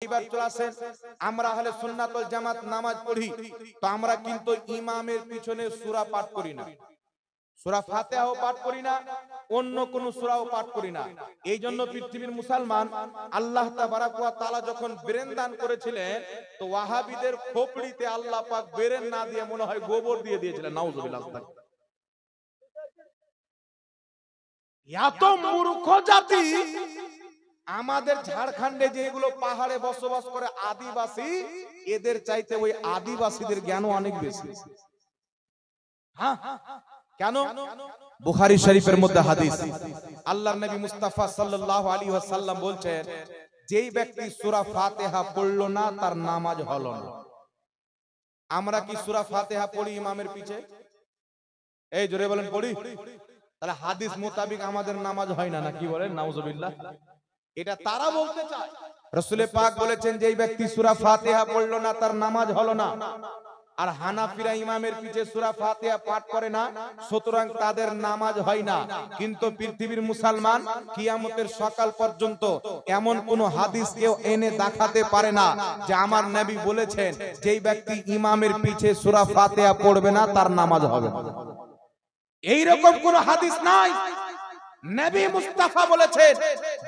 এইবার চলে আসেন, আমরা আহলে সুন্নাত ওয়াল জামাত নামাজ পড়ি, তো আমরা কিন্তু ইমামের পিছনে সূরা পাঠ করি না, সূরা ফাতিহাও পাঠ করি না, অন্য কোন সূরাও পাঠ করি না। এই জন্য পৃথিবীর মুসলমান আল্লাহ তাবারাক ওয়া তাআলা যখন ব্রেন দান করেছিলেন, তো ওয়াহাবিদের খোপড়িতে আল্লাহ পাক ব্রেন না দিয়ে মনে হয় গোবর দিয়ে দিয়েছিলেন। নাউজুবিল্লাহ। এত মূর্খ জাতি! আমাদের ঝাড়খণ্ডে যেগুলো পাহাড়ে বসবাস করে আদিবাসী, এদের চাইতে ওই আদিবাসীদের জ্ঞানও অনেক বেশি। হ্যাঁ, কেন? বুখারী শরীফের মধ্যে হাদিস, আল্লাহর নবী মুস্তাফা সাল্লাল্লাহু আলাইহি ওয়াসাল্লাম বলছেন, যেই ব্যক্তি সূরা ফাতিহা পড়লো না তার নামাজ হলো না। আমরা কি সূরা ফাতিহা পড়ি ইমামের পিছে? এই জোরে বলেন পড়ি? তাহলে হাদিস মোতাবেক আমাদের নামাজ হয় না, নাকি বলেন? নাউজুবিল্লাহ। এটা তারা বলতে চায়। রাসূল পাক বলেছেন, যেই ব্যক্তি সূরা ফাতিহা পড়লো না তার নামাজ হলো না। আর হানাফিরা ইমামের পিছে সূরা ফাতিহা পাঠ করে না, সুতরাং তাদের নামাজ হয় না। কিন্তু পৃথিবীর মুসলমান কিয়ামতের সকাল পর্যন্ত এমন কোন হাদিস কেউ এনে দেখাতে পারে না যে আমার নবী বলেছেন যেই ব্যক্তি ইমামের পিছে সূরা ফাতিহা পড়বে না তার নামাজ হবে না। এইরকম কোন হাদিস নাই। নবী মুস্তাফা বলেছেন,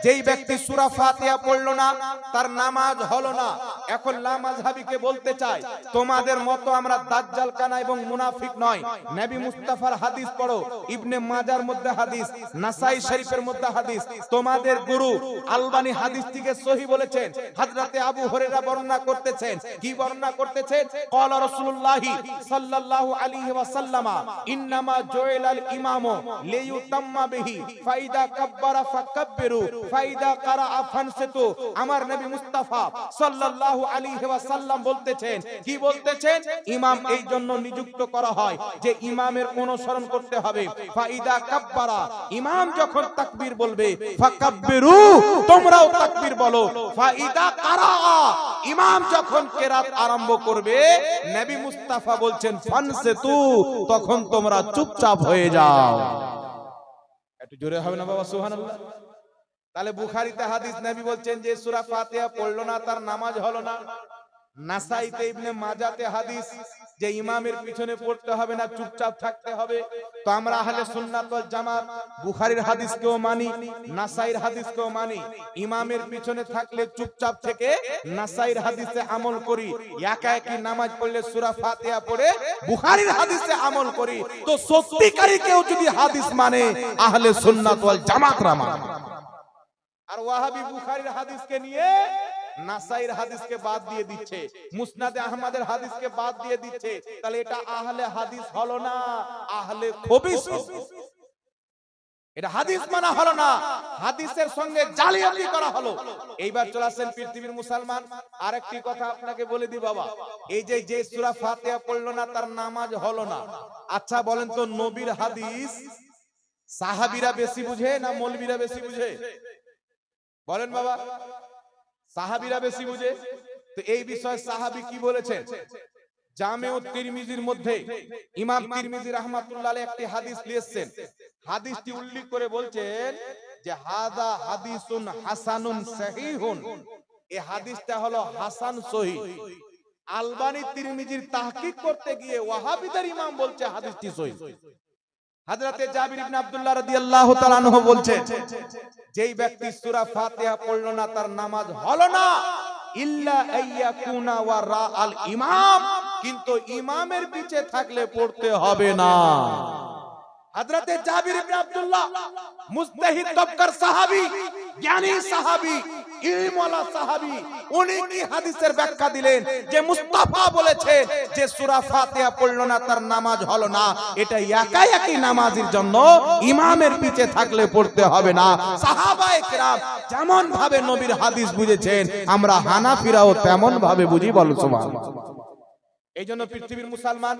যেই ব্যক্তি সূরা ফাতিহা পড়লো না তার নামাজ হলো না। এখন লামাযহাবিকে বলতে চাই, তোমাদের মতো আমরা দাজ্জাল কানা এবং মুনাফিক নয়। নবী মুস্তাফার হাদিস পড়ো, ইবনে মাজার মধ্যে হাদিস, নাসাই শরীফের মধ্যে হাদিস। তোমাদের গুরু আলবানী হাদিসটিকে সহিহ বলেছেন। হযরতে আবু হুরায়রা বর্ণনা করতেছেন, কি বর্ণনা করতেছেন? ক্বালা রাসূলুল্লাহি সাল্লাল্লাহু আলাইহি ওয়াসাল্লাম, ইন্নামা জুইলাল ইমামু লিইউতাম্মা বিহি, ফাইদা কাব্বারা ফাকাব্বিরু, ফাইদা কারাআ ফানসিতু। আমার নবী মুস্তাফা সাল্লাল্লাহু আলাইহি ওয়াসাল্লাম বলতেছেন, কি বলতেছেন? ইমাম এই জন্য নিযুক্ত করা হয় যে ইমামের অনুসরণ করতে হবে। ফাইদা কাব্বারা, ইমাম যখন তাকবীর বলবে, ফাকাব্বিরু, তোমরাও তাকবীর বলো। ফাইদা কারাআ, ইমাম যখন কিরাত আরম্ভ করবে, নবী মুস্তাফা বলছেন ফানসিতু, তখন তোমরা চুপচাপ হয়ে যাও। একটু জোরে হবে না বাবা? সুবহানাল্লাহ। তাহলে বুখারীতে হাদিস, নবী বলছেন যে সূরা ফাতিহা পড়লো না তার নামাজ হলো না। নাসাইতে ইবনে মাজাতে হাদিস, যে ইমামের পিছনে পড়তে হবে না, চুপচাপ থাকতে হবে। তো আমরা আহলে সুন্নাত ওয়াল জামাত বুখারীর হাদিসকেও মানি, নাসাইর হাদিসকেও মানি। ইমামের পিছনে থাকলে চুপচাপ থেকে নাসাইর হাদিসে আমল করি। একা একই নামাজ পড়লে সূরা ফাতিহা পড়ে বুখারীর হাদিসে আমল করি। তো সত্যিকারী কেউ যদি হাদিস মানে, আহলে সুন্নাত ওয়াল জামাতরা মানে। আর ওয়াহাবি বুখারীর হাদিসকে নিয়ে নাসাইর হাদিসকে বাদ দিয়ে দিচ্ছে, মুসনাদে আহমদের হাদিসকে বাদ দিয়ে দিচ্ছে। তাহলে এটা আহলে হাদিস হলো না, আহলে খবিস। এটা হাদিস মানা হলো না, হাদিসের সঙ্গে জালিয়াতি করা হলো। এইবার চলে আসেন পৃথিবীর মুসলমান, আরেকটি কথা আপনাকে বলে দিই বাবা, এই যে সূরা ফাতিহা পড়লো না তার নামাজ হলো না। আচ্ছা বলেন তো, নবীর হাদিস সাহাবীরা বেশি বুঝে না মৌলবীরা বেশি বুঝে? বলেন বাবা। সাহাবীরা বেশি বুঝে। তো এই বিষয়ে সাহাবী কি বলেছেন? জামেউ তিরমিজির মধ্যে ইমাম তিরমিজি রাহমাতুল্লাহ আলাইহি একটি হাদিস লিখেছেন। হাদিসটি উল্লেখ করে বলছেন যে হাদা হাদিসুন হাসানুন সহিহুন, এই হাদিসটা হলো হাসান সহিহ। আলবানী তিরমিজির তাহকিক করতে গিয়ে ওয়াহাবিদের ইমাম বলছে হাদিসটি সহিহ। হযরতে জাবির ইবনে আব্দুল্লাহ রাদিয়াল্লাহু তাআলা আনহু বলছেন, যেই ব্যক্তি সূরা ফাতিহা পড়লো না তার নামাজ হলো না, ইল্লা আইয়াকুনা ওয়ারা আল ইমাম, কিন্তু ইমামের পিছে থাকলে পড়তে হবে না। হযরতে জাবির ইবনে আব্দুল্লাহ মুজতাহিদ তবকার সাহাবী, জ্ঞানী সাহাবী, ইলমওয়ালা সাহাবী, উনি কি হাদিসের ব্যাখ্যা দিলেন যে মুস্তাফা বলেছেন যে সূরা ফাতিহা পড়লো না তার নামাজ হলো না, এটা একা একই নামাজের জন্য, ইমামের পিছে থাকলে পড়তে হবে না। সাহাবায়ে কেরাম যেমন ভাবে নবীর হাদিস বুঝেছেন, আমরা হানাফিরাও তেমন ভাবে বুঝি। বলো সুবহানাল্লাহ। এই জন্য পৃথিবীর মুসলমান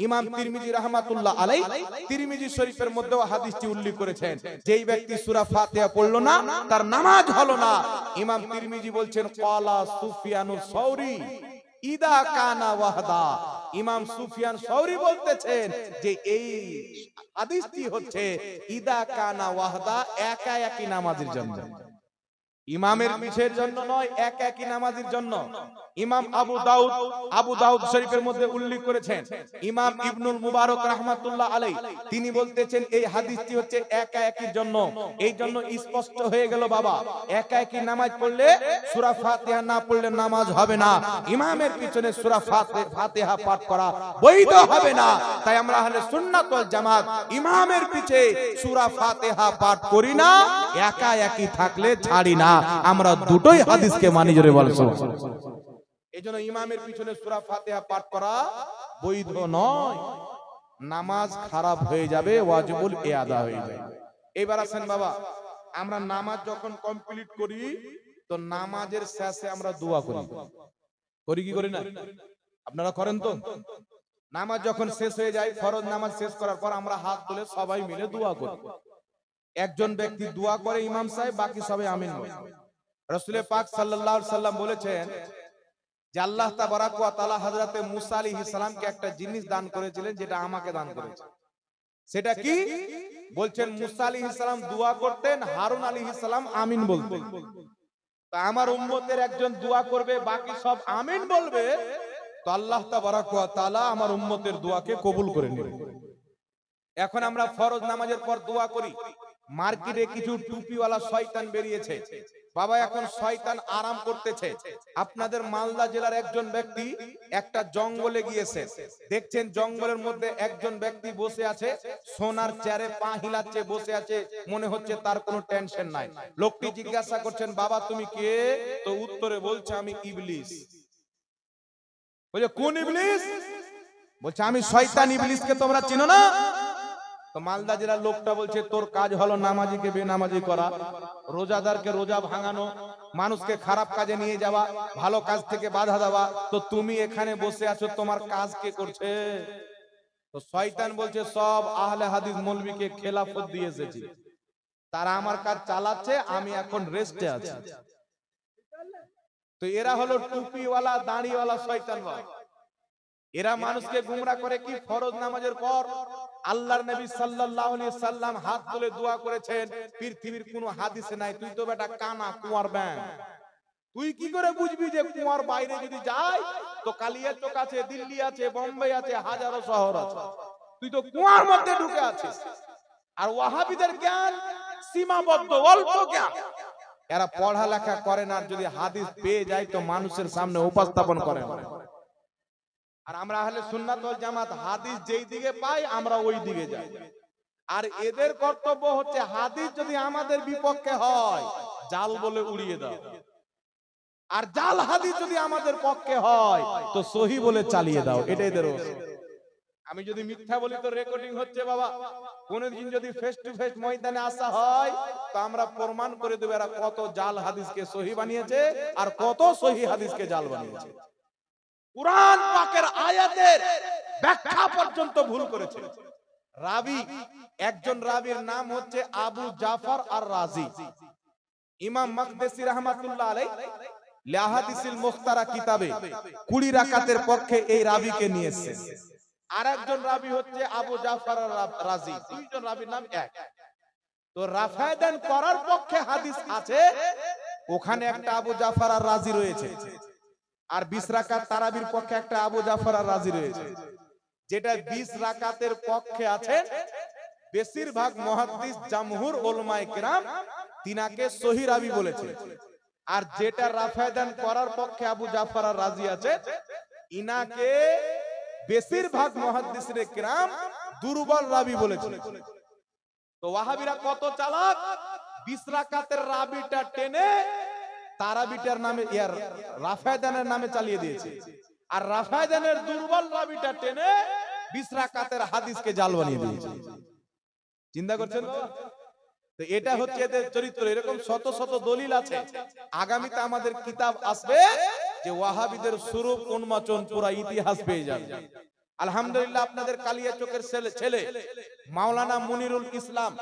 ইমাম তিরমিজি রাহমাতুল্লাহ আলাইহি তিরমিজি শরীফের মধ্যেও হাদিসটি উল্লেখ করেছেন, যেই ব্যক্তি সূরা ফাতিহা পড়লো না তার নামাজ হলো না। ইমাম তিরমিজি বলছেন, ক্বালা সুফিয়ানুস সাওরী ইদা কানা ওয়াহদা, ইমাম সুফিয়ান সাওরী বলতেছেন যে এই হাদিসটি হচ্ছে ইদা কানা ওয়াহদা, একা একই নামাজের জন্য। ইমামের পিছের জন্য নয়, এক একই নামাজের জন্য। ইমাম আবু দাউদ শরীফের মধ্যে উল্লেখ করেছেন, ইমাম ইবনুল মুবারক রাহমাতুল্লাহ আলাইহি তিনি বলতেছেন এই হাদিসটি হচ্ছে একা একই জন্য। এই জন্য স্পষ্ট হয়ে গেল বাবা, একা একই নামাজ পড়লে সূরা ফাতিহা না পড়লে নামাজ হবে না, ইমামের পিছনে সূরা ফাতিহা পাঠ করা বৈধ হবে না। তাই আমরা আহলে সুন্নাত ওয়াল জামাত ইমামের পিছে সূরা ফাতিহা পাঠ করি না, একা একই থাকলে ছাড়ি না। আমরা দুটোই হাদিসকে মানি, জোরে বলেন সুবহানাল্লাহ। এজন্য ইমামের পিছনে সূরা ফাতিহা পাঠ করা বৈধ নয়, নামাজ খারাপ হয়ে যাবে, ওয়াজিবুল ইআদা হয়ে যাবে। এবার আসেন বাবা, আমরা নামাজ যখন কমপ্লিট করি তো নামাজের শেষে আমরা দোয়া করি, করি কি করি না? আপনারা করেন তো? নামাজ যখন শেষ হয়ে যায়, ফরজ নামাজ শেষ করার পর আমরা হাত তুলে সবাই মিলে দোয়া করি। একজন ব্যক্তি দোয়া করে ইমাম সাহেব, বাকি সবাই আমিন বলে। রাসূল পাক সাল্লাল্লাহু আলাইহি সাল্লাম বলেছেন যে আল্লাহ তাবারাক ওয়া তাআলা হযরতে মুসা আলাইহিস সালামকে একটা জিনিস দান করেছিলেন, যেটা আমাকে দান করেছেন। সেটা কি? বলছেন মুসা আলাইহিস সালাম দোয়া করতেন, হারুন আলাইহিস সালাম আমিন বলতেন। তো আমার উম্মতের একজন দোয়া করবে, বাকি সব আমিন বলবে, তো আল্লাহ তাবারাক ওয়া তাআলা আমার উম্মতের দোয়াকে কবুল করে নেবেন। এখন আমরা ফরজ নামাজের পর দোয়া করি, মার্কেটে কিছু টুপিওয়ালা শয়তান বেরিয়েছে বাবা, এখন শয়তান আরাম করতেছে। আপনাদের মালদা জেলার একজন ব্যক্তি একটা জঙ্গলে গিয়েছে, দেখছেন জঙ্গলের মধ্যে একজন ব্যক্তি বসে আছে, সোনার চেয়ারে পা হিলাচ্ছে, বসে আছে, মনে হচ্ছে তার কোনো টেনশন নাই। লোকটি জিজ্ঞাসা করছেন, বাবা তুমি কে? তো উত্তরে বলছে আমি ইবলিস। বলে কোন ইবলিস? বলছে আমি শয়তান ইবলিসকে তোমরা চিনো না? তো মালদা জেলার লোকটা বলছে তোর কাজ হলো নামাজিকে বেনামাজি করা, রোজাদারকে রোজা ভাঙানো, মানুষকে খারাপ কাজে নিয়ে যাওয়া, ভালো কাজ থেকে বাধা দেওয়া, তো তুমি এখানে বসে আছো, তোমার কাজ কে করছে? তো শয়তান বলছে সব আহলে হাদিস মৌলবীকে খেলাফত দিয়ে এসেছি, তারা আমার কাজ চালাচ্ছে, আমি এখন রেস্টে আছি। তো এরা হলো টুপিওয়ালা দাড়িওয়ালা শয়তান। এরা মানুষকে গুমরা করে কি? ফরজ নামাজের পর আল্লাহর নবী সাল্লাল্লাহু আলাইহি সাল্লাম হাত তুলে দোয়া করেছেন, পৃথিবীর কোনো হাদিসে নাই। তুই তো বেটা কানা কুয়ার ব্যাং, তুই কি করে বুঝবি যে কুয়ার বাইরে যদি যায় তো কালিয়াচক আছে, দিল্লি আছে, বোম্বে আছে, হাজারো শহর আছে, তুই তো কুয়ার মধ্যে ঢুকে আছিস। আর ওয়াহাবিদের জ্ঞান সীমাবদ্ধ, অল্প জ্ঞান। এরা পড়ালেখা করে না, যদি হাদিস পেয়ে যায় তো মানুষের সামনে উপস্থাপন করে না। আর আমরা আহলে সুন্নাত ওয়াল জামাত হাদিস যেই দিকে পাই আমরা ওই দিকে যাই। আর এদের কর্তব্য হচ্ছে হাদিস যদি আমাদের বিপক্ষে হয় জাল বলে উড়িয়ে দাও, আর জাল হাদিস যদি আমাদের পক্ষে হয় তো সহি বলে চালিয়ে দাও। এটা এদের। আমি যদি মিথ্যা বলি তো রেকর্ডিং হচ্ছে বাবা, কোনদিন যদি ফেস টু ফেস ময়দানে আসা হয় তো আমরা প্রমাণ করে দেব এরা কত জাল হাদিসকে সহি বানিয়েছে আর কত সহি হাদিসকে জাল বানিয়েছে। কুরআন পাকের আয়াতের ব্যাখ্যা পর্যন্ত ভুল করেছে। রাবি, একজন রাবির নাম হচ্ছে আবু জাফর আর রাজি। ইমাম মাকদেসি রাহমাতুল্লাহ আলাইহি লিহাদিসিল মুখতারা কিতাবে 20 রাকাতের পক্ষে এই রাবিকে নিয়ে এসেছেন। আরেকজন রাবি হচ্ছে আবু জাফর আর রাজি, দুইজন রাবির নাম এক। তো রাফায়দান করার পক্ষে হাদিস আছে, ওখানে একটা আবু জাফর আর রাজি রয়েছে। আর 20 রাকাত তারাবির পক্ষে একটা আবু জাফর আর রাজি রয়েছে। যেটা 20 রাকাতের পক্ষে আছে, বেশিরভাগ মুহাদ্দিস জামহুর উলামায়ে কেরাম তিনাকে সহিহ রাবি বলেছে। আর যেটা রাফায়দান করার পক্ষে আবু জাফর আর রাজি আছে, ইনাকে বেশিরভাগ মুহাদ্দিসে কেরাম দুর্বল রাবি বলেছে। তো ওয়াহাবিরা কত চালাক, 20 রাকাতের রাবিটা টেনে তারাবিটার নামে ইয়ার রাফায়দানের নামে চালিয়ে দিয়েছে, আর রাফায়দানের দুর্বল রাবিটা টেনে 20 রাকাতের হাদিসকে জাল বানিয়ে দিয়েছে। চিন্তা করছেন? তো এটা হচ্ছে এদের চরিত্র। এরকম শত শত দলিল আছে। আগামীতে আমাদের কিতাব আসবে যে ওয়াহাবিদের স্বরূপ উন্মোচন, পুরা ইতিহাস পেয়ে যাবে। আলহামদুলিল্লাহ, আপনাদের কালিয়াচকের ছেলে মাওলানা মুনিরুল ইসলাম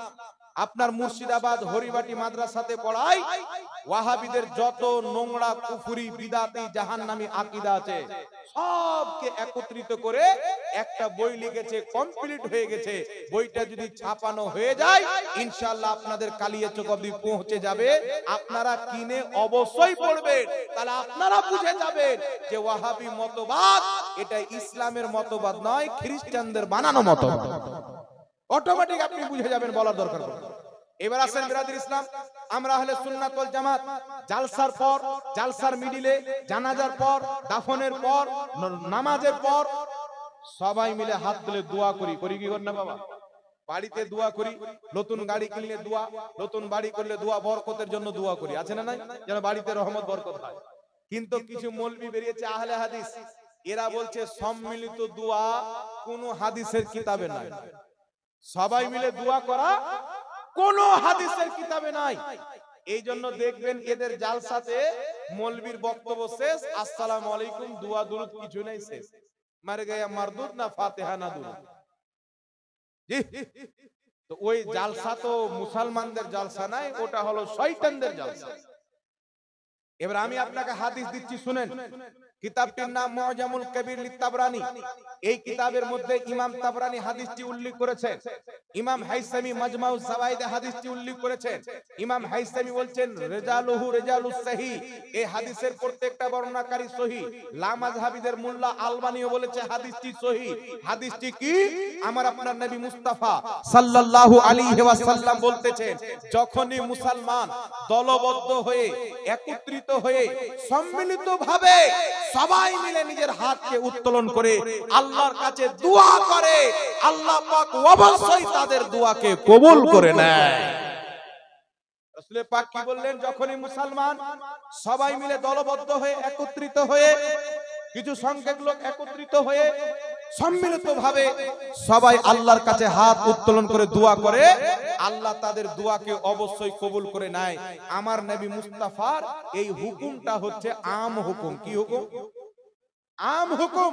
আপনার মুর্শিদাবাদ হরিবাটি মাদ্রাসাতে পড়াই ওয়াহাবিদের যত নোংরা কুফরি বিদাতি জাহান্নামী আকীদা আছে সবকে একত্রিত করে একটা বই লিখেছে, কমপ্লিট হয়ে গেছে। বইটা যদি ছাপানো হয়ে যায় ইনশাআল্লাহ আপনাদের কালিয়াচক অবধি পৌঁছে যাবে, আপনারা কিনে অবশ্যই পড়বেন। তাহলে আপনারা বুঝে যাবেন যে ওয়াহাবি মতবাদ এটা ইসলামের মতবাদ নয়, খ্রিস্টানদের বানানো মতবাদ। অটোমেটিক আপনি বুঝে যাবেন, বলার দরকার পড়ে না। এবার আসেন বিরাদর ইসলাম, আমরা আহলে সুন্নাত ওয়াল জামাত জালসার পর, জালসার মিডিলে, জানাজার পর, দাফনের পর, নামাজের পর সবাই মিলে হাত তুলে দোয়া করি। করি কি করি না বাবা? বাড়িতে দোয়া করি, নতুন গাড়ি কিনলে দোয়া, নতুন বাড়ি করলে দোয়া, বরকতের জন্য দোয়া করি, আছে না নাই? যেন বাড়িতে রহমত বরকত হয়। কিন্তু কিছু মৌলবি বেরিয়েছে আহলে হাদিস, এরা বলছে সম্মিলিত দোয়া কোন হাদিসের কিতাবে নাই, সবাই মিলে দোয়া করা কোন হাদিসের কিতাবে নাই। এই জন্য দেখবেন এদের জালসাতে মৌলবীর বক্তব্য শেষ, আসসালামু আলাইকুম, দোয়া দুরুদ কিছু নাই, শেষ। মারে গায়া মারদুদ না ফাতিহা না দুরুদ। জি, তো ওই জালসা তো মুসলমানদের জালসা নাই, ওটা হলো শয়তানদের জালসা। এবার আমি আপনাকে হাদিস দিচ্ছি, শুনেন। কিতাবটির নাম মুআজামুল কবির লিতাবরানী। এই কিতাবের মধ্যে ইমাম তাবরানী হাদিসটি উল্লেখ করেছেন, ইমাম হাইসামি মাজমাউজ যাওয়াইদে হাদিসটি উল্লেখ করেছেন। ইমাম হাইসামি বলছেন রিজালুহু রিজালুস সহিহ, এই হাদিসের প্রত্যেকটা বর্ণনাকারী সহিহ। লা মাযহাবিদের মোল্লা আলবানীও বলেছে হাদিসটি সহিহ। হাদিসটি কি? আমার আপনার নবী মুস্তাফা সাল্লাল্লাহু আলাইহি ওয়াসাল্লাম বলতেছেন, যখনই মুসলমান দলবদ্ধ হয়ে, একত্রিত হয়ে, সম্মিলিতভাবে সবাই মিলে নিজের হাতকে উত্তোলন করে আল্লাহর কাছে দোয়া করে, আল্লাহ পাক অবশ্যই তাদের দোয়াকে কবুল করে নেয়। রাসূল পাক কি বললেন? যখনই মুসলমান সবাই মিলে দলবদ্ধ হয়ে, একত্রিত হয়ে, কিছু সংখ্যক লোক একত্রিত হয়ে সম্মিলিতভাবে সবাই আল্লাহর কাছে হাত উত্তোলন করে দোয়া করে, আল্লাহ তাদের দোয়াকে অবশ্যই কবুল করে নেয়। আমার নবী মুস্তাফার এই হুকুমটা হচ্ছে আম হুকুম। কি হুকুম? আম হুকুম।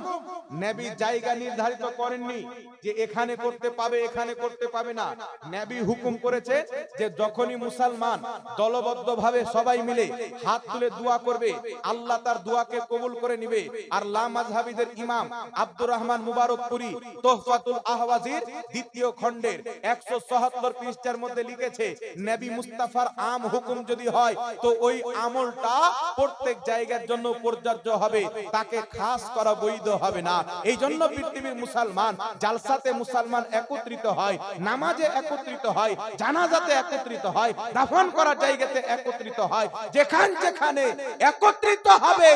নবী জায়গা নির্ধারিত করেননি যে এখানে করতে পাবে, এখানে করতে পাবে না। নবী হুকুম করেছে যে যখনই মুসলমান দলবদ্ধভাবে সবাই মিলে হাত তুলে দোয়া করবে, আল্লাহ তার দোয়াকে কবুল করে নেবে। আর লা মাযহাবিদের ইমাম আব্দুর রহমান মুবারকপুরী তোহফাতুল আহওয়াজির দ্বিতীয় খণ্ডের 174 পৃষ্ঠার মধ্যে লিখেছে, নবী মুস্তাফার আম হুকুম যদি হয় তো ওই আমলটা প্রত্যেক জায়গার জন্য প্রযোজ্য হবে, তাকে খাস করা বৈধ হবে না। এই জন্য পৃথিবীর মুসলমান জালসাতে মুসলমান একত্রিত হয়, নামাজে একত্রিত হয়, জানাজাতে একত্রিত হয়, দাফন করার জায়গাতে একত্রিত হয়। যেখানে একত্রিত হবে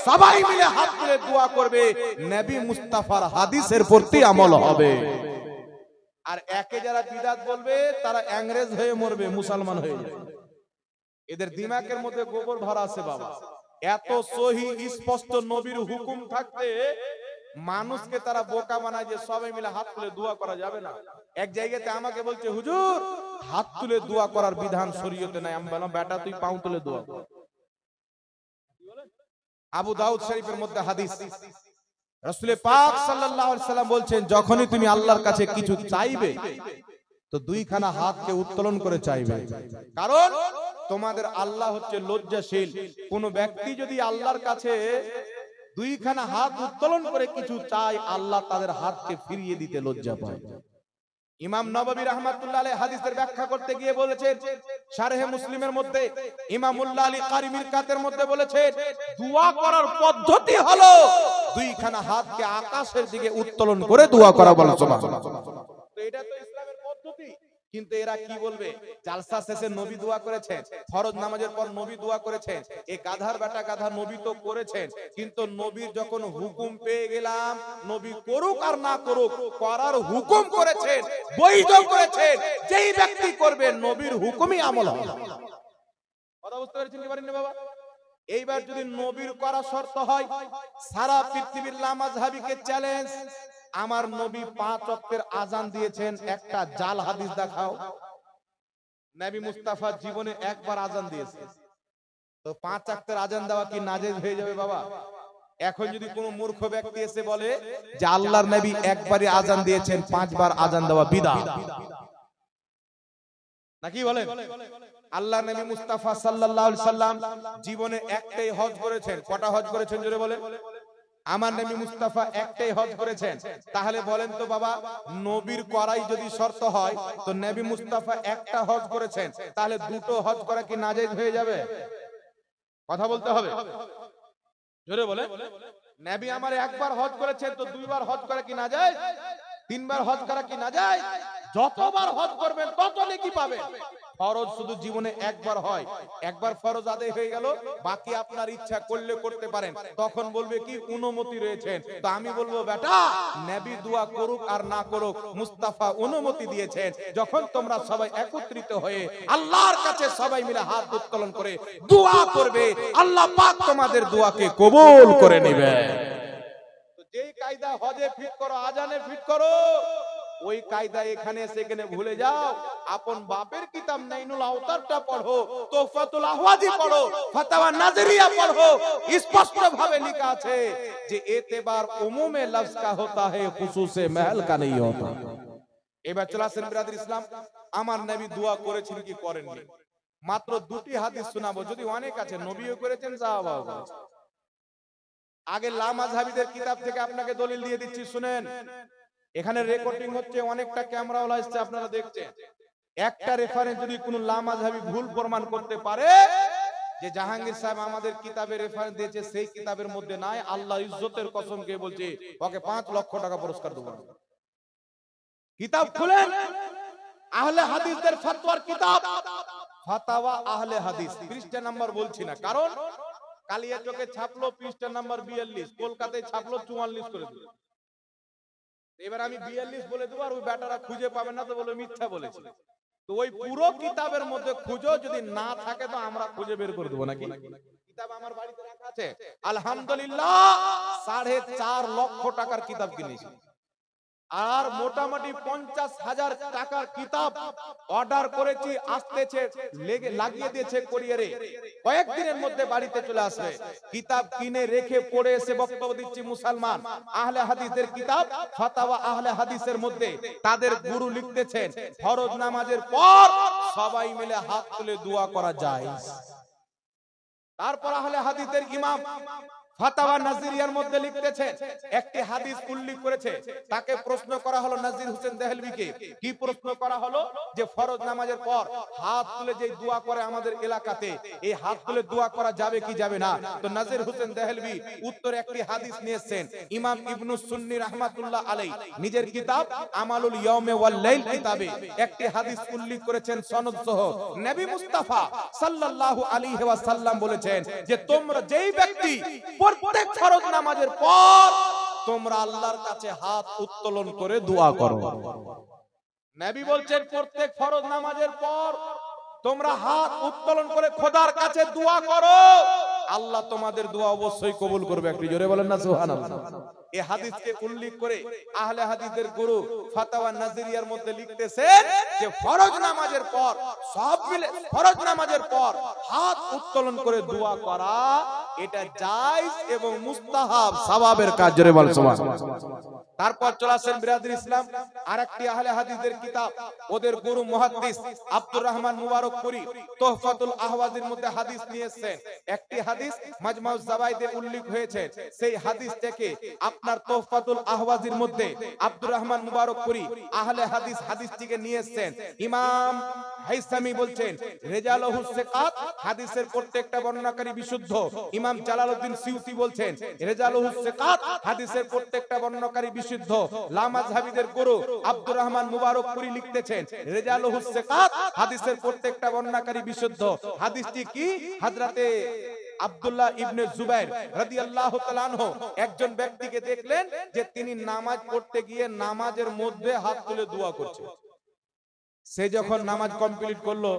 সবাই মিলে হাত তুলে দোয়া করবে, নবী মুস্তাফার হাদিসের প্রতি আমল হবে। আর একে যারা বিদআত বলবে তারা ইংরেজ হয়ে মরবে, মুসলমান হয়ে যাবে। এদের দিমাগের মধ্যে গোবর ভরা আছে বাবা। এত সহিহ স্পষ্ট নবীর হুকুম থাকতে মানুষকে তারা বোকা বানায় যে সবাই মিলে হাত তুলে দোয়া করা যাবে না। এক জায়গাতে আমাকে বলছে, হুজুর হাত তুলে দোয়া করার বিধান শরীয়তে নাই। আমি বললাম, বেটা তুই পাও তুলে দোয়া কর। আবু দাউদ শরীফের মধ্যে হাদিস, রাসূল পাক সাল্লাল্লাহু আলাইহি সাল্লাম বলছেন, যখনই তুমি আল্লাহর কাছে কিছু চাইবে তো দুইখানা হাতকে উত্তোলন করে চাইবে। কারণ তোমাদের আল্লাহ হচ্ছে লজ্জাশীল। কোন ব্যক্তি যদি আল্লাহর কাছে দুইখানা হাত উত্তোলন করে কিছু চায়, আল্লাহ তাদের হাতকে ফিরিয়ে দিতে লজ্জা পায়। ইমাম নববী রাহমাতুল্লাহ আলাইহি হাদিসের ব্যাখ্যা করতে গিয়ে বলেছেন, শারহে মুসলিমের মধ্যে ইমামুল্লাহ আলী কারি মিরকাতের মধ্যে বলেছেন, দোয়া করার পদ্ধতি হলো দুইখানা হাতকে আকাশের দিকে উত্তোলন করে দোয়া করা। বলো সুবহানাল্লাহ। তো এটা তো ইসলামের পদ্ধতি। কিন্তু এরা কি বলবে? জালসা শেষে নবী দোয়া করেছেন, ফরজ নামাজের পর নবী দোয়া করেছেন, এই গাধার বেটা গাধা নবী তো করেছেন, কিন্তু নবীর যখন হুকুম পেয়ে গেলাম, নবী করুক আর না করুক করার হুকুম করেছেন, বৈধ করেছেন। যেই ব্যক্তি করবে নবীর হুকুমই আমল হবে। কথা বুঝতে পেরেছেন কি পারেন না বাবা? এইবার যদি নবীর করা শর্ত হয়, সারা পৃথিবীর লা মাযহাবিকে চ্যালেঞ্জ, আমার নবী 5 ওয়াক্তের আজান দিয়েছেন, একটা জাল হাদিস দেখাও। নবী মুস্তাফা জীবনে একবার আজান দিয়েছে, তো 5 ওয়াক্তের আজান দেওয়া কি নাজেজ হয়ে যাবে বাবা? এখন যদি কোনো মূর্খ ব্যক্তি এসে বলে যে আল্লাহর নবী একবারই আজান দিয়েছেন, 5 বার আজান দেওয়া বিদআত, নাকি বলেন? আল্লাহ নবী মুস্তাফা সাল্লাল্লাহু আলাইহি সাল্লাম জীবনে একটাই হজ করেছেন। কটা হজ করেছেন জোরে বলেন? আমার নবী মুস্তাফা একটাই হজ করেছেন। তাহলে বলেন তো বাবা, নবীর করাই যদি শর্ত হয়, তো নবী মুস্তাফা একটা হজ করেছেন, তাহলে দুটো হজ করা কি নাজায়েজ হয়ে যাবে? কথা বলতে হবে, জোরে বলে। নবী আমার একবার হজ করেছেন, তো দুইবার হজ করা কি নাজায়েজ? তিনবার হজ করা কি নাজায়েজ? যতবার হজ করবেন তত নেকি পাবেন। ফরজ শুধু জীবনে একবার হয়, একবার ফরজ আদায় হয়ে গেল, বাকি আপনার ইচ্ছা করলে করতে পারেন। তখন বলবে কি অনুমতি রয়েছে। তো আমি বলবো বেটা, নবী দোয়া করুক আর না করুক, মুস্তাফা অনুমতি দিয়েছেন। যখন তোমরা সবাই একত্রিত হয়ে আল্লাহর কাছে সবাই মিলে হাত উত্তোলন করে দোয়া করবে, আল্লাহ পাক তোমাদের দোয়াকে কবুল করে নেবে। তো যেই কায়দা হজে ফিট করো, আজানে ফিট করো, ওই কায়দা এখানে সেখানে ভুলে যাও। আপন বাপের কিতাব নাইনুল আওতারটা পড়ো, তোহফাতুল আহওয়াজি পড়ো, ফাতাওয়া নাজরিয়া পড়ো। স্পষ্ট ভাবে লেখা আছে যে এতেবার উমুমে লফজ কা হোতা है খুসুসে महल का नहीं होता। এবার চলে আসেন বিরাদর ইসলাম, আমার নবী দোয়া করেছেন কি করেননি? মাত্র দুটি হাদিস শোনাবো, যদি অনেক আছে। নবীও করেছেন, সাহাবাও করেছেন। আগে লামাযহাবীদের কিতাব থেকে আপনাকে দলিল দিয়ে দিচ্ছি, শুনেন। এখানে রেকর্ডিং হচ্ছে, অনেকটা ক্যামেরাওয়ালা এসেছে, আপনারা দেখছেন। একটা রেফারেন্স যদি কোন লামাযহাবী ভুল প্রমাণ করতে পারে যে জাহাঙ্গীর সাহেব আমাদের কিতাবে রেফারেন্স দিয়েছে, সেই কিতাবের মধ্যে নাই, আল্লাহ ইজ্জতের কসম কে বলছে, ওকে 5 লক্ষ টাকা পুরস্কার দেব। কিতাব খুলেন, আহলে হাদিসদের ফতোয়ার কিতাব, ফাতাওয়া আহলে হাদিস, পৃষ্ঠা নাম্বার বলছি না, কারণ কালিয়াচকে ছাপলো পৃষ্ঠা নাম্বার 42, কলকাতায় ছাপলো 44 করে দিল। এবার আমি 42 বলে দেবো, আর ওই ব্যাটারা খুঁজে পাবে না, তো বলে মিথ্যা বলেছি। তো ওই পুরো কিতাবের মধ্যে খুঁজো, যদি না থাকে তো আমরা খুঁজে বের করে দেবো। নাকি কিতাব আমার বাড়িতে রাখা আছে, আলহামদুলিল্লাহ 4.5 লক্ষ টাকার কিতাব কিনেছি। আর মোটামুটি 50,000 টাকার কিতাব অর্ডার করেছি, আসতেছে, লাগিয়ে দিয়েছে কুরিয়ারে, কয়েকদিনের মধ্যে বাড়িতে চলে আসবে। কিতাব কিনে রেখে পড়ে এসে বক্তব্য দিচ্ছি মুসলমান। আহলে হাদিসের কিতাব ফাতাওয়া আহলে হাদিসের মধ্যে তাদের গুরু লিখতেছেন, ফরজ নামাজের পর সবাই মিলে হাত তুলে দোয়া করা যায়। তারপর আহলে হাদিসের ইমাম ফাতাওয়া নাজরিয়ার মধ্যে লিখতেছেন, একটি হাদিস উল্লেখ করেছে। তাকে প্রশ্ন করা হলো নাজির হোসেন দেহলভিকে, কি প্রশ্ন করা হলো? যে ফরজ নামাজের পর হাত তুলে যে দোয়া করে আমাদের এলাকাতে, এই হাত তুলে দোয়া করা যাবে কি যাবে না? তো নাজির হোসেন দেহলভি উত্তরে একটি হাদিস নিয়েছেন। ইমাম ইবনু সুন্নি রাহমাতুল্লাহ আলাইহি নিজের কিতাব আমালুল ইয়াউমি ওয়াল লাইল কিতাবে একটি হাদিস উল্লেখ করেছেন সনদ সহ। নবী মুস্তাফা সাল্লাল্লাহু আলাইহি ওয়াসাল্লাম বলেছেন যে তোমরা যেই ব্যক্তি প্রত্যেক ফরজ নামাজের পর তোমরা আল্লাহর কাছে হাত উত্তোলন করে দোয়া করো। নবী বলছেন প্রত্যেক ফরজ নামাজের পর তোমরা হাত উত্তোলন করে খোদার কাছে দোয়া করো, আল্লাহ তোমাদের দোয়া অবশ্যই কবুল করবে। একটু জোরে বলেন না সুবহানাল্লাহ। এই হাদিসকে উল্লেখ করে আহলে হাদিসের গুরু ফাতাওয়া নাজরিয়ার মধ্যে লিখতেছেন যে ফরজ নামাজের পর সব মিলে ফরজ নামাজের পর হাত উত্তোলন করে দোয়া করা এটা জায়েজ এবং মুস্তাহাব, সওয়াবের কাজ। জোরে বল সুবহানাল্লাহ। তারপর চলে আসেন বিরাদর ইসলাম, আরেকটি আহলে হাদিসের কিতাব, ওদের গুরু মুহাদ্দিস আব্দুর রহমান মুবারকপুরী তোহফাতুল আহওয়াজির মধ্যে হাদিস নিয়েছেন। একটি হাদিস মাজমাউজ জাওয়াইদে উল্লেখ হয়েছে, সেই হাদিস থেকে আপনার তোহফাতুল আহওয়াজির মধ্যে আব্দুর রহমান মুবারকপুরী আহলে হাদিস হাদিসটিকে নিয়েছেন। ইমাম হাইসামি বলছেন রিজালুহু সিকাত, হাদিসের প্রত্যেকটা বর্ণনাকারী বিশুদ্ধ। ইমাম জালালউদ্দিন সিউতি বলছেন রিজালুহু সিকাত, হাদিসের প্রত্যেকটা বর্ণনাকারী বিশুদ্ধ। লামাযহাবীদের গুরু আব্দুর রহমান মুবারকপুরী লিখতেছেন রিজালুহু সিকাত, হাদিসের প্রত্যেকটা বর্ণনাকারী বিশুদ্ধ। হাদিসটি কি? হযরতে আব্দুল্লাহ ইবনে জুবাইর রাদিয়াল্লাহু তাআলা আনহু একজন ব্যক্তিকে দেখলেন যে তিনি নামাজ পড়তে গিয়ে নামাজের মধ্যে হাত তুলে দোয়া করছে। সে যখন নামাজ কমপ্লিট করলো,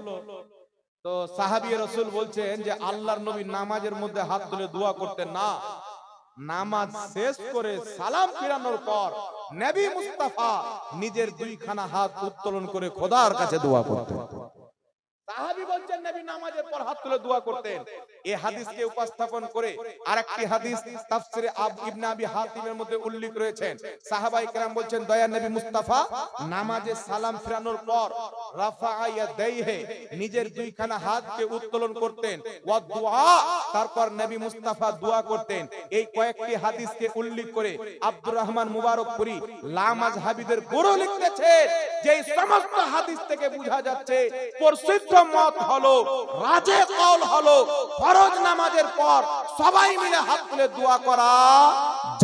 তো সাহাবী রাসূল বলছেন যে আল্লাহর নবী নামাজের মধ্যে হাত তুলে দোয়া করতেন না, নামাজ শেষ করে সালাম ফিরানোর পর নবী মুস্তাফা নিজের দুইখানা হাত উত্তোলন করে খোদার কাছে দোয়া করতেন। সাহাবী বলছেন নবী নামাজের পর হাত তুলে দোয়া করতেন। এই হাদিসকে উপস্থাপন করে আরেকটি হাদিস তাফসিরে ইবনে আবি হাতিমের মধ্যে উল্লেখ রয়েছে। সাহাবায়ে কেরাম বলছেন দয়ার নবী মুস্তাফা নামাজে সালাম ফিরানোর পর রাফা ইয়াদাইহি নিজের দুইখানা হাতকে উত্তোলন করতেন ওয়া দুআ তারপর নবী মুস্তাফা দোয়া করতেন। এই কয়েকটি হাদিসকে উল্লেখ করে আব্দুর রহমান মুবারকপুরী লামাযহাবীদের গুরু লিখতেছে যে এই সমস্ত হাদিস থেকে বোঝা যাচ্ছে প্রসিদ্ধ মত হলো রাজে কওল হলো ফরজ নামাজের পর সবাই মিলে হাত তুলে দোয়া করা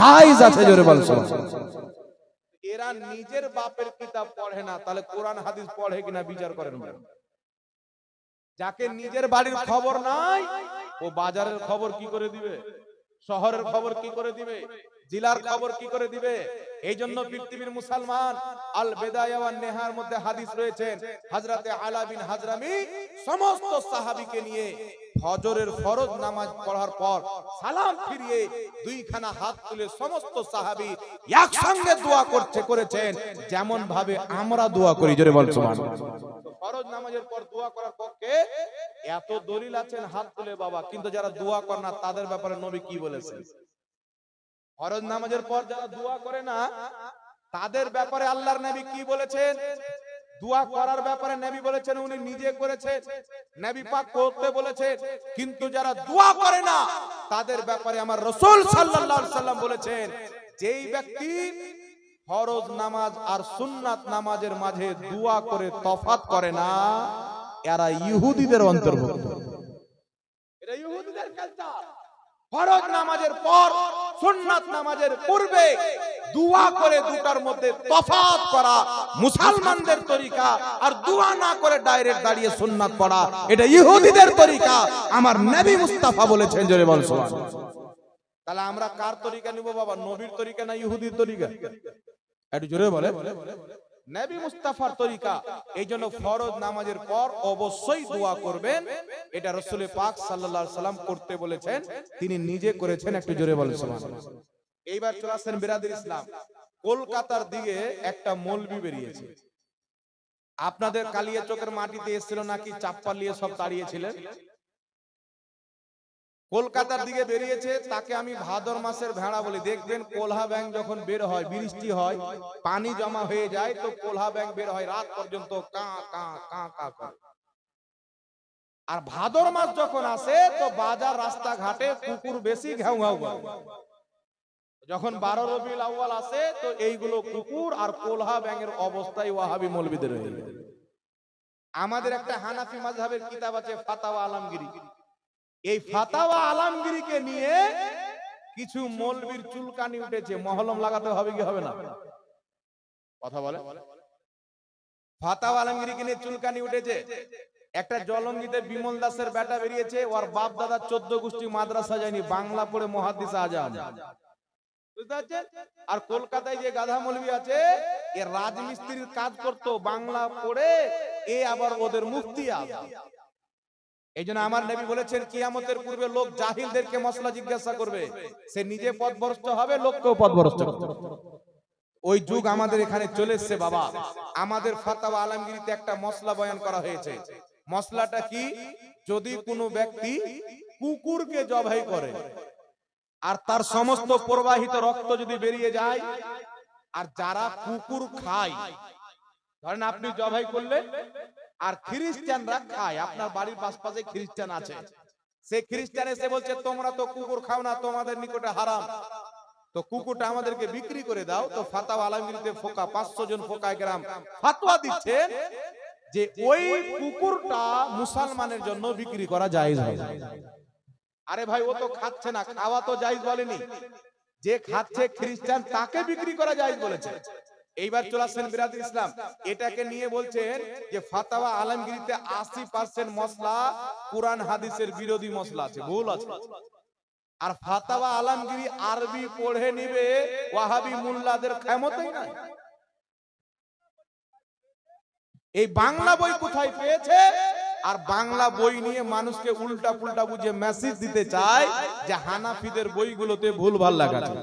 জায়েজ আছে। জোরে বল সুবহানাল্লাহ। এরা নিজের বাপের কিতাব পড়ে না, তাহলে কোরআন হাদিস পড়ে কিনা বিচার করেন। যাকে নিজের বাড়ির খবর নাই ও বাজারের খবর কি করে দিবে, শহরের খবর কি করে দিবে, জেলার খবর কি করে দিবে? এই জন্য পৃথিবীর মুসলমান আল বিদায়া ওয়ান নেহার মধ্যে হাদিস রয়েছে হযরতে আলা বিন হাজরামি সমস্ত সাহাবীকে নিয়ে ফজরের ফরজ নামাজ পড়ার পর সালাম ফিরিয়ে দুইখানা হাত তুলে সমস্ত সাহাবী একসঙ্গে দোয়া করেছেন যেমন ভাবে আমরা দোয়া করি। জোরে বল সুবহানাল্লাহ। ফরজ নামাজের পর দোয়া করার পক্ষে এত দলিল আছেন হাত তুলে বাবা, কিন্তু যারা দোয়া করে না তাদের ব্যাপারে নবী কি বলেছেন? ফরজ নামাজের পর যারা দোয়া করে না তাদের ব্যাপারে আল্লাহর নবী কি বলেছেন? দোয়া করার ব্যাপারে নবী বলেছেন উনি নিজে করেছেন, নবী পাক করতে বলেছেন, কিন্তু যারা দোয়া করে না তাদের ব্যাপারে আমার রাসূল সাল্লাল্লাহু আলাইহি সাল্লাম বলেছেন যেই ব্যক্তি ফরজ নামাজ আর সুন্নাত নামাজের মাঝে দোয়া করে তফাৎ করে না এরা ইহুদিদের অন্তর্ভুক্ত। এরা ইহুদিদের কালচার। ফরজ নামাজের পর সুন্নাত নামাজের পূর্বে দোয়া করে দুটার মধ্যে তফাৎ করা মুসলমানদের তরিকা, আর দোয়া না করে ডাইরেক্ট দাঁড়িয়ে সুন্নাত পড়া এটা ইহুদিদের তরিকা। আমার নবী মুস্তাফা বলেছেন। জোরে বল সুবহানাল্লাহ। তাহলে আমরা কার তরিকা নিব বাবা? নবীর তরিকা না ইহুদির তরিকা? একটু জোরে বলে। নবী মুস্তাফার তরিকা। এই জন্য ফরজ নামাজের পর অবশ্যই দোয়া করবেন, এটা রাসূল পাক সাল্লাল্লাহু আলাইহি সাল্লাম করতে বলেছেন, তিনি নিজে করেছেন। একটু জোরে বলেন সুবহানাল্লাহ। এইবার চলে আসেন বিরাদর ইসলাম। কলকাতার দিকে একটা মৌলবি বেরিয়েছে। আপনাদের কালিয়াচকের মাটিতে এসেছিল নাকি চাপ্পা নিয়ে সব দাঁড়িয়েছিলেন? কলকাতার দিকে বেরিয়েছে, তাকে আমি ভাদর মাসের ভেড়া বলি। দেখবেন কোলহা ব্যাঙ যখন বের হয়, বৃষ্টি হয়, পানি জমা হয়ে যায়, তো কোলহা ব্যাঙ বের হয় রাত পর্যন্ত কা কা কা কা কা। আর ভাদর মাস যখন আসে তো বাজার রাস্তাঘাটে কুকুর বেশি ঘেউ ঘেউ করে। যখন 12 রবিউল আউয়াল আসে তো এইগুলো কুকুর আর কোলহা ব্যাঙের অবস্থায় ওয়াহাবি মৌলবীদের হয়ে যায়। আমাদের একটা হানাফি মাযহাবের কিতাব আছে ফাতাওয়া আলমগীরি। এই ফাতাওয়া আলমগীরিকে নিয়ে কিছু মৌলবীর চুলকানি উঠেছে। মহলম লাগাতে হবে কি হবে না? কথা বলে। ফাতাওয়া আলমগীরিকে নিয়ে চুলকানি উঠেছে। একটা জলঙ্গিতে বিমল দাসের বেটা বেরিয়েছে, ওর বাপ দাদা 14 গোষ্ঠী মাদ্রাসা যায়নি, বাংলা পড়ে মুহাদ্দিস আজম। বুঝতে পারছেন? আর কলকাতায় যে গাধা মৌলবী আছে এ রাজমিস্ত্রির কাজ করতো, বাংলা পড়ে এ আবার ওদের মুফতি আজম। এই জন্য আমার নবী বলেছেন কিয়ামতের পূর্বে লোক জাহিলদেরকে মসলা জিজ্ঞাসা করবে, সে নিজে পথভ্রষ্ট হবে, লোককেও পথভ্রষ্ট করবে। ওই যুগ আমাদের এখানে চলে এসেছে বাবা। আমাদের ফাতাওয়া আলমগীরিতে একটা মসলা বয়ান করা হয়েছে। মসলাটা কি? যদি কোনো ব্যক্তি কুকুরকে জবাই করে আর তার সমস্ত প্রবাহিত রক্ত যদি বেরিয়ে যায়, আর যারা কুকুর খায়, ধরেন আপনি জবাই করলেন আর খ্রিস্টানরা খায়, আপনার বাড়ির পাশে খ্রিস্টান আছে, সে খ্রিস্টান এসে বলছে তোমরা তো কুকুর খাও না, তোমাদের নিকটে হারাম, তো কুকুরটা আমাদেরকে বিক্রি করে দাও। তো ফাতাওয়া আলমগীরিতে ফোকা 500 জন ফোকায়ে কেরাম ফতোয়া দিচ্ছে যে ওই কুকুরটা মুসলমানের জন্য বিক্রি করা জায়েজ হবে। আরে ভাই ও তো খাচ্ছে না, খাওয়া তো জায়েজ বলেনি, যে খাচ্ছে খ্রিস্টান তাকে বিক্রি করা জায়েজ বলেছে। এইবার চলে আসেন বিরাদর ইসলাম। এটাকে নিয়ে বলছেন যে ফাতাওয়া আলমগীরিতে 80% মসলা কুরআন হাদিসের বিরোধী মসলা আছে, ভুল আছে। আর ফাতাওয়া আলমগীরি আরবি পড়ে নিবে ওয়াহাবি মুল্লাদের ক্ষমতাই নাই। এই বাংলা বই কোথায় পেয়েছে? আর বাংলা বই নিয়ে মানুষকে উল্টা পুল্টা বুঝে মেসেজ দিতে চায় যে হানাফিদের বইগুলোতে ভুল ভাল লেখা আছে।